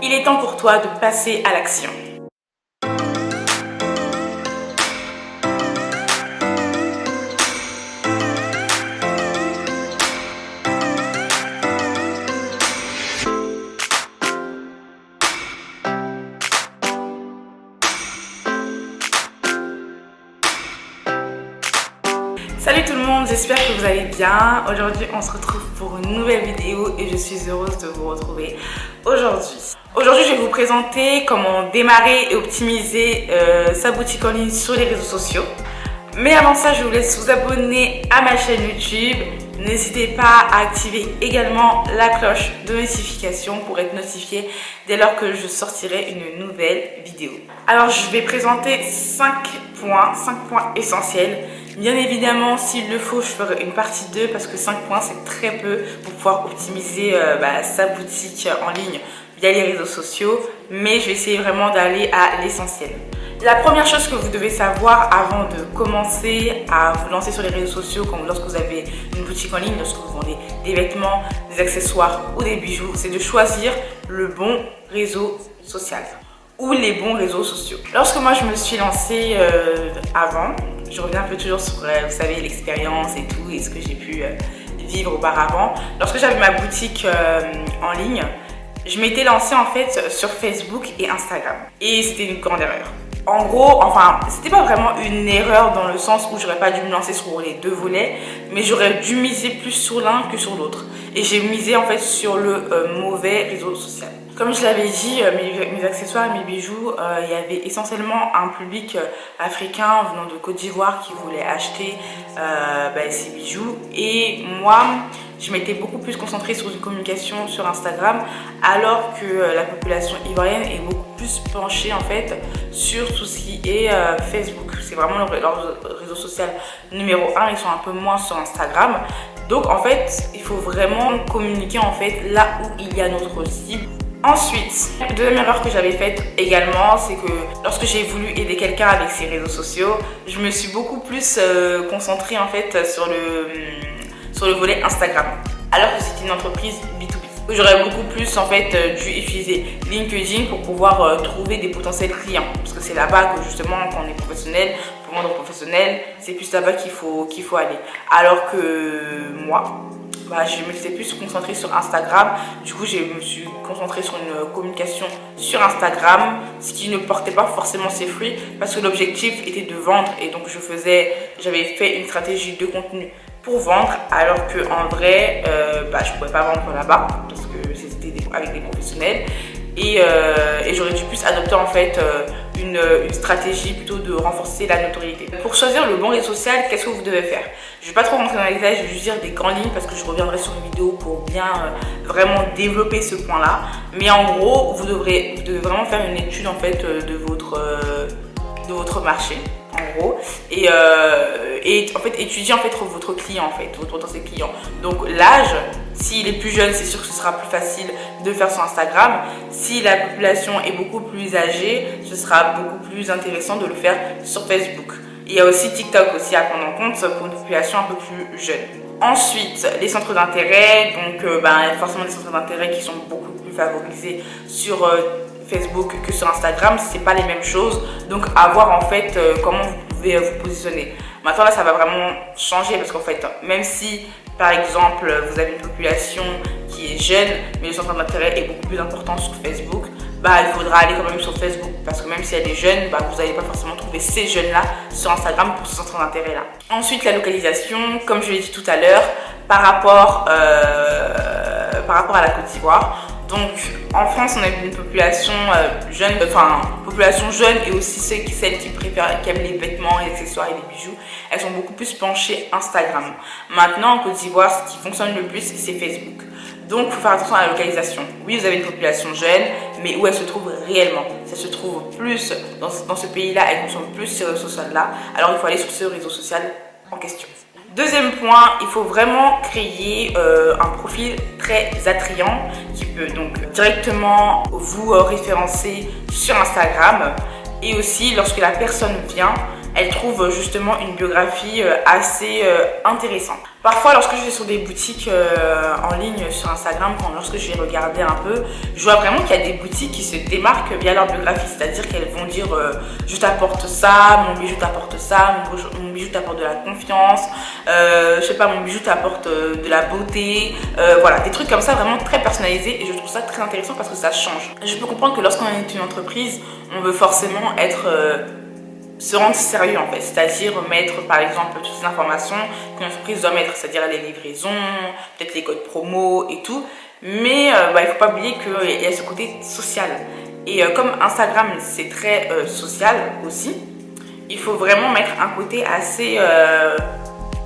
il est temps pour toi de passer à l'action. Salut tout le monde, j'espère que vous allez bien. Aujourd'hui on se retrouve pour une nouvelle vidéo et je suis heureuse de vous retrouver aujourd'hui. Aujourd'hui je vais vous présenter comment démarrer et optimiser sa boutique en ligne sur les réseaux sociaux. Mais avant ça je vous laisse vous abonner à ma chaîne YouTube. N'hésitez pas à activer également la cloche de notification pour être notifié dès lors que je sortirai une nouvelle vidéo. Alors je vais présenter 5 points essentiels. Bien évidemment, s'il le faut, je ferai une partie 2 parce que 5 points c'est très peu pour pouvoir optimiser sa boutique en ligne via les réseaux sociaux. Mais je vais essayer vraiment d'aller à l'essentiel. La première chose que vous devez savoir avant de commencer à vous lancer sur les réseaux sociaux, comme lorsque vous avez une boutique en ligne, lorsque vous vendez des vêtements, des accessoires ou des bijoux, c'est de choisir le bon réseau social ou les bons réseaux sociaux. Lorsque moi je me suis lancée avant, je reviens un peu toujours sur, vous savez, l'expérience et tout, et ce que j'ai pu vivre auparavant. Lorsque j'avais ma boutique en ligne, je m'étais lancée en fait sur Facebook et Instagram. Et c'était une grande erreur. En gros, enfin, c'était pas vraiment une erreur dans le sens où j'aurais pas dû me lancer sur les deux volets, mais j'aurais dû miser plus sur l'un que sur l'autre. Et j'ai misé en fait sur le mauvais réseau social. Comme je l'avais dit, mes accessoires et mes bijoux, il y avait essentiellement un public africain venant de Côte d'Ivoire qui voulait acheter ces bijoux. Et moi, je m'étais beaucoup plus concentrée sur une communication sur Instagram, alors que la population ivoirienne est beaucoup plus penchée en fait sur tout ce qui est Facebook. C'est vraiment leur réseau social numéro 1, ils sont un peu moins sur Instagram. Donc en fait, il faut vraiment communiquer en fait là où il y a notre cible. Ensuite, la deuxième erreur que j'avais faite également, c'est que lorsque j'ai voulu aider quelqu'un avec ses réseaux sociaux, je me suis beaucoup plus concentrée en fait sur le volet Instagram, alors que c'était une entreprise B2B. J'aurais beaucoup plus en fait dû utiliser LinkedIn pour pouvoir trouver des potentiels clients, parce que c'est là-bas que justement quand on est professionnel, pour vendre professionnel, c'est plus là-bas qu'il faut aller. Alors que moi, je me suis plus concentrée sur Instagram. Du coup, je me suis concentrée sur une communication sur Instagram, ce qui ne portait pas forcément ses fruits parce que l'objectif était de vendre. Et donc, j'avais fait une stratégie de contenu pour vendre, alors que en vrai, je ne pouvais pas vendre là-bas parce que c'était avec des professionnels. Et j'aurais dû plus adopter en fait une stratégie plutôt de renforcer la notoriété. Pour choisir le bon réseau social, qu'est-ce que vous devez faire? Je ne vais pas trop rentrer dans les détails, je vais juste dire des grandes lignes parce que je reviendrai sur une vidéo pour bien vraiment développer ce point-là. Mais en gros, vous devez vraiment faire une étude en fait de votre marché. En gros, et en fait étudier en fait votre client, en fait votre potentiel client. Donc l'âge, s'il est plus jeune, c'est sûr que ce sera plus facile de le faire sur Instagram. Si la population est beaucoup plus âgée, ce sera beaucoup plus intéressant de le faire sur Facebook. Il y a aussi TikTok aussi à prendre en compte pour une population un peu plus jeune. Ensuite, les centres d'intérêt, donc forcément des centres d'intérêt qui sont beaucoup plus favorisés sur Facebook que sur Instagram, c'est pas les mêmes choses, donc à voir en fait comment vous pouvez vous positionner. Maintenant là ça va vraiment changer parce qu'en fait même si par exemple vous avez une population qui est jeune mais le centre d'intérêt est beaucoup plus important sur Facebook, il faudra aller quand même sur Facebook parce que même si elle est jeune, vous n'allez pas forcément trouver ces jeunes là sur Instagram pour ce centre d'intérêt là. Ensuite la localisation, comme je l'ai dit tout à l'heure, par rapport à la Côte d'Ivoire. Donc en France on a une population jeune, population jeune et aussi celles qui préfèrent, qui aiment les vêtements, les accessoires et les bijoux, elles sont beaucoup plus penchées Instagram. Maintenant en Côte d'Ivoire, ce qui fonctionne le plus c'est Facebook. Donc il faut faire attention à la localisation. Oui, vous avez une population jeune, mais où elle se trouve réellement? Si elle se trouve plus dans ce pays-là, elle consomme plus ce réseau social-là, alors il faut aller sur ce réseau social en question. Deuxième point, il faut vraiment créer un profil très attrayant qui peut donc directement vous référencer sur Instagram. Et aussi, lorsque la personne vient, elles trouvent justement une biographie assez intéressante. Parfois, lorsque je vais sur des boutiques en ligne sur Instagram, lorsque je vais regarder un peu, je vois vraiment qu'il y a des boutiques qui se démarquent via leur biographie. C'est-à-dire qu'elles vont dire je t'apporte ça, mon bijou t'apporte ça, mon bijou t'apporte de la confiance, je sais pas, mon bijou t'apporte de la beauté. Voilà, des trucs comme ça vraiment très personnalisés et je trouve ça très intéressant parce que ça change. Je peux comprendre que lorsqu'on est une entreprise, on veut forcément se rendre sérieux en fait, c'est-à-dire mettre par exemple toutes les informations qu'une entreprise doit mettre, c'est-à-dire les livraisons, peut-être les codes promo et tout, mais il ne faut pas oublier qu'il y a ce côté social. Et comme Instagram c'est très social aussi, il faut vraiment mettre un côté assez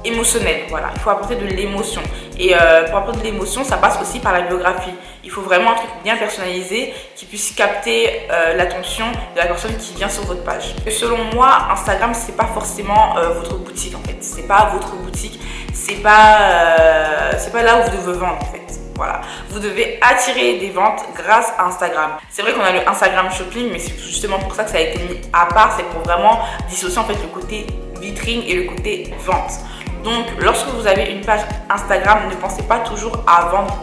émotionnel, voilà, il faut apporter de l'émotion et pour apporter de l'émotion ça passe aussi par la biographie. Il faut vraiment un truc bien personnalisé qui puisse capter l'attention de la personne qui vient sur votre page. Et selon moi, Instagram c'est pas forcément votre boutique en fait, c'est pas votre boutique, c'est pas là où vous devez vendre en fait. Voilà, vous devez attirer des ventes grâce à Instagram. C'est vrai qu'on a le Instagram Shopping, mais c'est justement pour ça que ça a été mis à part, c'est pour vraiment dissocier en fait le côté vitrine et le côté vente. Donc, lorsque vous avez une page Instagram, ne pensez pas toujours à vendre.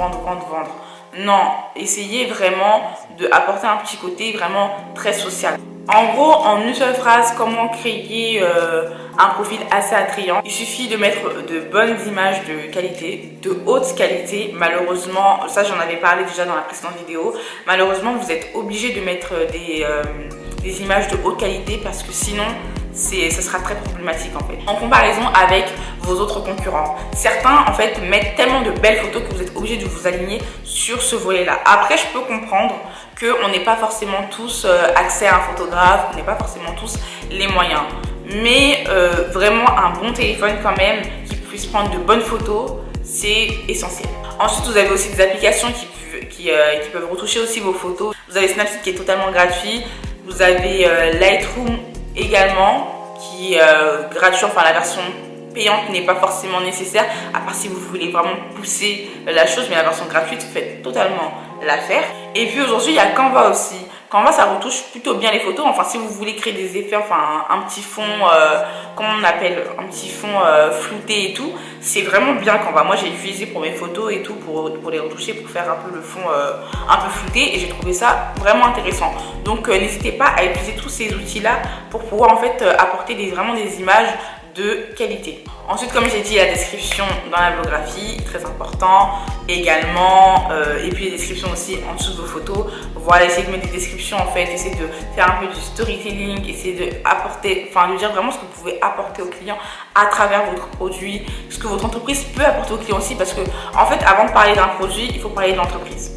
Non, essayez vraiment d'apporter un petit côté vraiment très social. En gros, en une seule phrase, comment créer un profil assez attrayant. Il suffit de mettre de bonnes images de qualité, de haute qualité. Malheureusement, ça j'en avais parlé déjà dans la précédente vidéo. Malheureusement, vous êtes obligé de mettre des images de haute qualité parce que sinon, ça sera très problématique en fait. En comparaison avec vos autres concurrents, certains en fait mettent tellement de belles photos que vous êtes obligé de vous aligner sur ce volet là. Après je peux comprendre qu'on n'ait pas forcément tous accès à un photographe, on n'ait pas forcément tous les moyens, mais vraiment un bon téléphone quand même qui puisse prendre de bonnes photos, c'est essentiel. Ensuite vous avez aussi des applications qui peuvent retoucher aussi vos photos. Vous avez Snapseed qui est totalement gratuit, vous avez Lightroom également qui est gratuit, enfin la version payante n'est pas forcément nécessaire à part si vous voulez vraiment pousser la chose, mais la version gratuite fait totalement l'affaire. Et puis aujourd'hui il y a Canva aussi. Canva ça retouche plutôt bien les photos, enfin si vous voulez créer des effets, enfin un petit fond, comment on appelle, un petit fond flouté et tout, c'est vraiment bien Canva. Moi j'ai utilisé pour mes photos et tout, pour les retoucher, pour faire un peu le fond un peu flouté et j'ai trouvé ça vraiment intéressant. Donc n'hésitez pas à utiliser tous ces outils là pour pouvoir en fait apporter vraiment des images de qualité. Ensuite, comme j'ai dit, la description dans la biographie, très important également, et puis les descriptions aussi en dessous de vos photos. Voilà, essayez de mettre des descriptions en fait, essayez de faire un peu du storytelling, essayez de apporter, enfin de dire vraiment ce que vous pouvez apporter au client à travers votre produit, ce que votre entreprise peut apporter au client aussi, parce que en fait, avant de parler d'un produit, il faut parler de l'entreprise.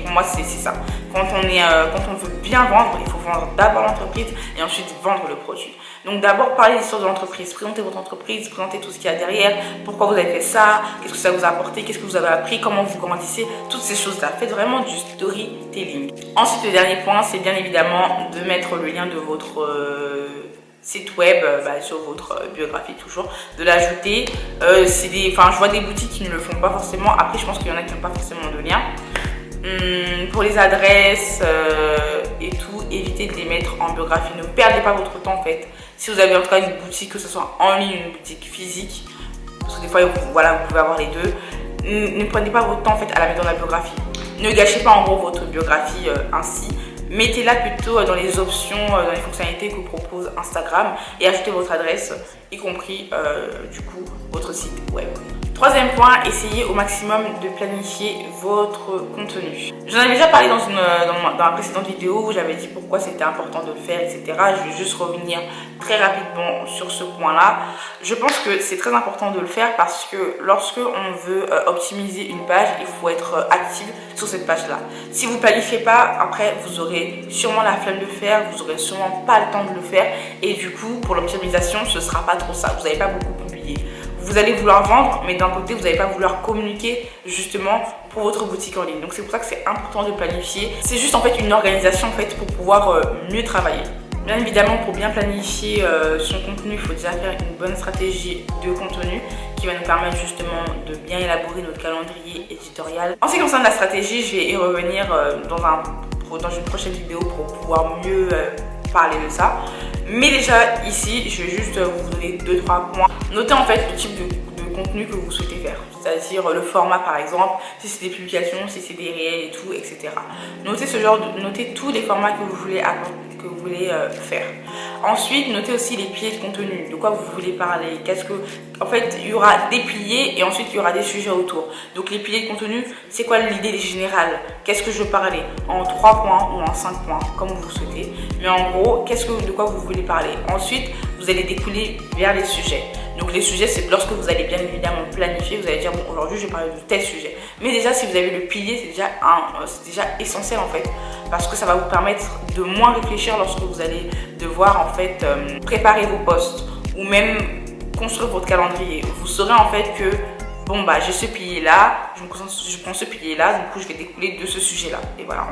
Pour moi c'est ça. Quand on veut bien vendre, il faut vendre d'abord l'entreprise et ensuite vendre le produit. Donc d'abord parler de l'histoire de l'entreprise, présenter votre entreprise, présenter tout ce qu'il y a derrière, pourquoi vous avez fait ça, qu'est-ce que ça vous a apporté, qu'est-ce que vous avez appris, comment vous grandissez, toutes ces choses-là. Faites vraiment du storytelling. Ensuite le dernier point, c'est bien évidemment de mettre le lien de votre site web sur votre biographie toujours, de l'ajouter. Je vois des boutiques qui ne le font pas forcément. Après je pense qu'il y en a qui n'ont pas forcément de lien. Pour les adresses et tout, évitez de les mettre en biographie. Ne perdez pas votre temps en fait. Si vous avez en tout cas une boutique, que ce soit en ligne ou une boutique physique, parce que des fois voilà, vous pouvez avoir les deux, ne prenez pas votre temps en fait à la mettre dans la biographie. Ne gâchez pas en gros votre biographie ainsi. Mettez-la plutôt dans les options, dans les fonctionnalités que vous propose Instagram et ajoutez votre adresse, y compris du coup votre site web. Troisième point, essayez au maximum de planifier votre contenu. J'en avais déjà parlé dans la précédente vidéo où j'avais dit pourquoi c'était important de le faire, etc. Je vais juste revenir très rapidement sur ce point-là. Je pense que c'est très important de le faire parce que lorsque on veut optimiser une page, il faut être actif sur cette page-là. Si vous ne planifiez pas, après vous aurez sûrement la flemme de le faire, vous n'aurez sûrement pas le temps de le faire et du coup pour l'optimisation ce ne sera pas trop ça. Vous n'allez pas beaucoup publier. Vous allez vouloir vendre, mais d'un côté, vous n'allez pas vouloir communiquer justement pour votre boutique en ligne. Donc c'est pour ça que c'est important de planifier. C'est juste en fait une organisation en fait pour pouvoir mieux travailler. Bien évidemment, pour bien planifier son contenu, il faut déjà faire une bonne stratégie de contenu qui va nous permettre justement de bien élaborer notre calendrier éditorial. En ce qui concerne la stratégie, je vais y revenir dans une prochaine vidéo pour pouvoir mieux parler de ça. Mais déjà ici, je vais juste vous donner 2-3 points. Notez en fait le type de contenu que vous souhaitez faire, c'est-à-dire le format par exemple, si c'est des publications, si c'est des réels et tout, etc. Notez tous les formats que vous voulez faire. Ensuite, notez aussi les piliers de contenu, de quoi vous voulez parler, en fait, il y aura des piliers et ensuite il y aura des sujets autour. Donc les piliers de contenu, c'est quoi l'idée générale? Qu'est-ce que je veux parler? En 3 points ou en 5 points, comme vous souhaitez. Mais en gros, de quoi vous voulez parler? Ensuite, vous allez découler vers les sujets. Donc les sujets, c'est lorsque vous allez bien évidemment planifier, vous allez dire bon, aujourd'hui je vais parler de tel sujet. Mais déjà, si vous avez le pilier, c'est déjà essentiel en fait, parce que ça va vous permettre de moins réfléchir lorsque vous allez devoir en fait préparer vos posts ou même construire votre calendrier. Vous saurez en fait que bon bah j'ai ce pilier là, je prends ce pilier là, du coup je vais découler de ce sujet là. Et voilà,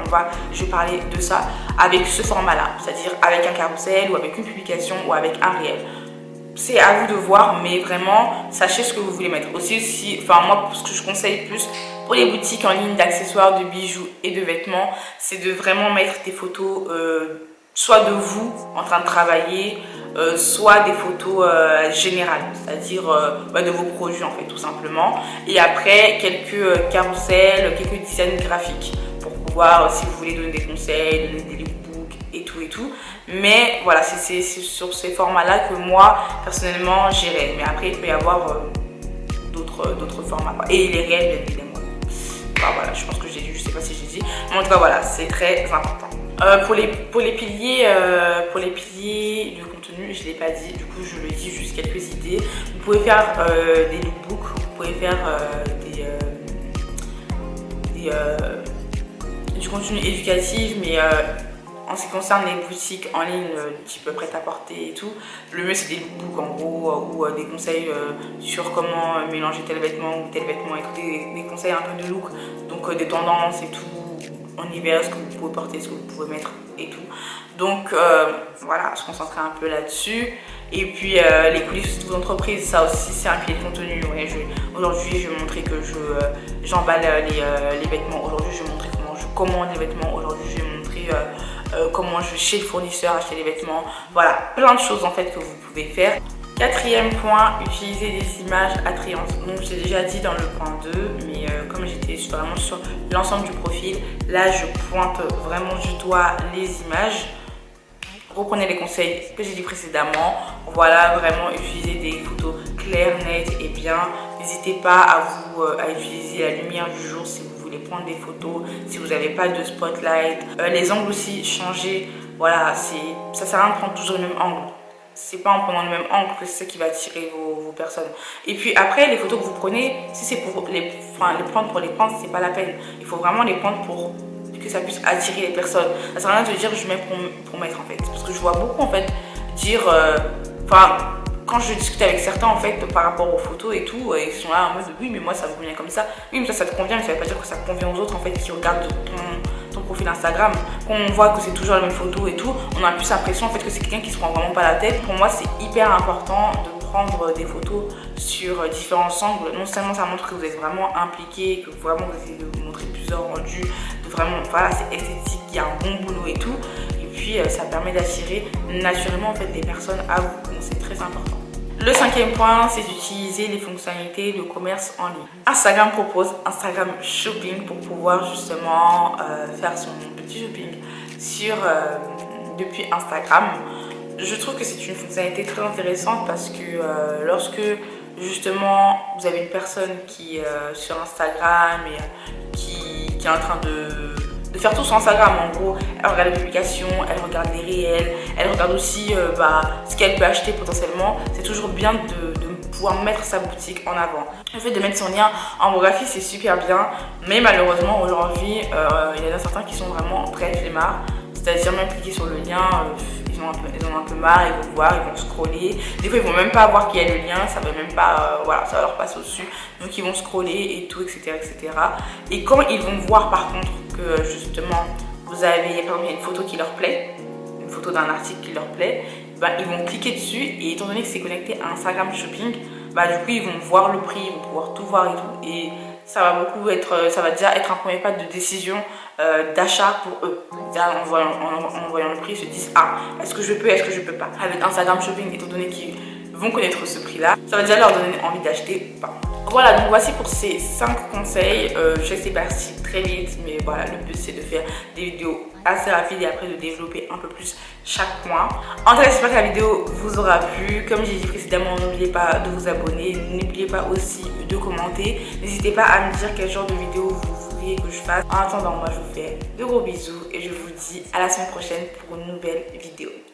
je vais parler de ça avec ce format là, c'est-à-dire avec un carrousel ou avec une publication ou avec un réel. C'est à vous de voir, mais vraiment sachez ce que vous voulez mettre. Aussi, moi, ce que je conseille plus pour les boutiques en ligne d'accessoires, de bijoux et de vêtements, c'est de vraiment mettre des photos soit de vous en train de travailler, soit des photos générales, c'est-à-dire de vos produits en fait tout simplement. Et après quelques carousels, quelques designs graphiques pour pouvoir, si vous voulez donner des conseils, donner des lookbooks et tout. Mais voilà, c'est sur ces formats là que moi personnellement j'irai. Mais après il peut y avoir d'autres formats quoi. Et les réels bien évidemment. Voilà, je pense que j'ai dit, je sais pas si j'ai dit, mais en tout cas voilà, c'est très important. Pour les piliers de contenu, je ne l'ai pas dit, du coup je le dis, juste quelques idées. Vous pouvez faire des lookbooks, vous pouvez faire du contenu éducatif, mais en ce qui concerne les boutiques en ligne type prêt-à-porter et tout, le mieux c'est des lookbooks en gros, ou des conseils sur comment mélanger tel vêtement ou tel vêtement, et des conseils un peu de look, donc des tendances et tout, en hiver, ce que vous pouvez porter, ce que vous pouvez mettre et tout. Donc voilà, se concentrer un peu là-dessus. Et puis les coulisses de vos entreprises, ça aussi c'est un pilier de contenu. Ouais, aujourd'hui je vais montrer que j'emballe les vêtements. Aujourd'hui je vais montrer comment je commande les vêtements. Aujourd'hui je vais montrer comment je vais chez le fournisseur acheter les vêtements. Voilà, plein de choses en fait que vous pouvez faire. Quatrième point, utiliser des images attrayantes. Donc j'ai déjà dit dans le point 2, mais comme j'étais vraiment sur l'ensemble du profil, là je pointe vraiment du doigt les images. Reprenez les conseils que j'ai dit précédemment. Voilà, vraiment utiliser des photos claires, nettes et bien. N'hésitez pas à utiliser la lumière du jour si vous voulez prendre des photos, si vous n'avez pas de spotlight. Les angles aussi, changer. Voilà, ça sert à rien de prendre toujours le même angle. C'est pas en prenant le même angle que c'est ça qui va attirer vos personnes. Et puis après, les photos que vous prenez, si c'est pour les prendre pour les prendre, c'est pas la peine. Il faut vraiment les prendre pour que ça puisse attirer les personnes. Ça sert à rien de dire je mets pour mettre en fait. Parce que je vois beaucoup en fait dire, quand je discute avec certains en fait par rapport aux photos et tout, ils sont là en mode oui mais moi ça me convient comme ça. Oui mais ça te convient, mais ça veut pas dire que ça convient aux autres en fait qui regardent ton profil Instagram. Quand on voit que c'est toujours la même photo et tout, on a plus l'impression en fait que c'est quelqu'un qui se prend vraiment pas la tête. Pour moi c'est hyper important de prendre des photos sur différents angles. Non seulement ça montre que vous êtes vraiment impliqué, que vraiment vous essayez de vous montrer plusieurs rendus, de vraiment voilà c'est esthétique, il y a un bon boulot et tout. Et puis ça permet d'attirer naturellement en fait des personnes à vous. Donc c'est très important. Le cinquième point, c'est d'utiliser les fonctionnalités de commerce en ligne. Instagram propose Instagram Shopping pour pouvoir justement faire son petit shopping depuis Instagram. Je trouve que c'est une fonctionnalité très intéressante parce que lorsque justement vous avez une personne qui est sur Instagram et qui est en train de faire tout sur Instagram, en gros, elle regarde les publications, elle regarde les réels, elle regarde aussi ce qu'elle peut acheter potentiellement. C'est toujours bien de pouvoir mettre sa boutique en avant. Le fait de mettre son lien en biographie, c'est super bien, mais malheureusement aujourd'hui, il y en a certains qui sont vraiment très flemmards, c'est-à-dire même cliquer sur le lien, ils ont un peu marre, ils vont voir, ils vont scroller. Des fois, ils vont même pas voir qu'il y a le lien, ça va même pas, voilà, ça va leur passer au-dessus. Donc, ils vont scroller et tout, etc., etc. Et quand ils vont voir, par contre, que justement, vous avez, par exemple, il y a une photo qui leur plaît, une photo d'un article qui leur plaît, ils vont cliquer dessus et étant donné que c'est connecté à Instagram Shopping, du coup, ils vont voir le prix, ils vont pouvoir tout voir et tout. Et ça va déjà être un premier pas de décision d'achat pour eux. Déjà, en voyant le prix, ils se disent ah, est-ce que je peux, est-ce que je peux pas. Avec Instagram Shopping, étant donné qu'ils vont connaître ce prix là, ça va déjà leur donner envie d'acheter ou pas. Voilà, donc voici pour ces 5 conseils. Je sais que c'est parti très vite, mais voilà, le but c'est de faire des vidéos assez rapides et après de développer un peu plus chaque mois. En tout cas, j'espère que la vidéo vous aura plu. Comme j'ai dit précédemment, n'oubliez pas de vous abonner, n'oubliez pas aussi de commenter. N'hésitez pas à me dire quel genre de vidéo vous voudriez que je fasse. En attendant, moi je vous fais de gros bisous et je vous dis à la semaine prochaine pour une nouvelle vidéo.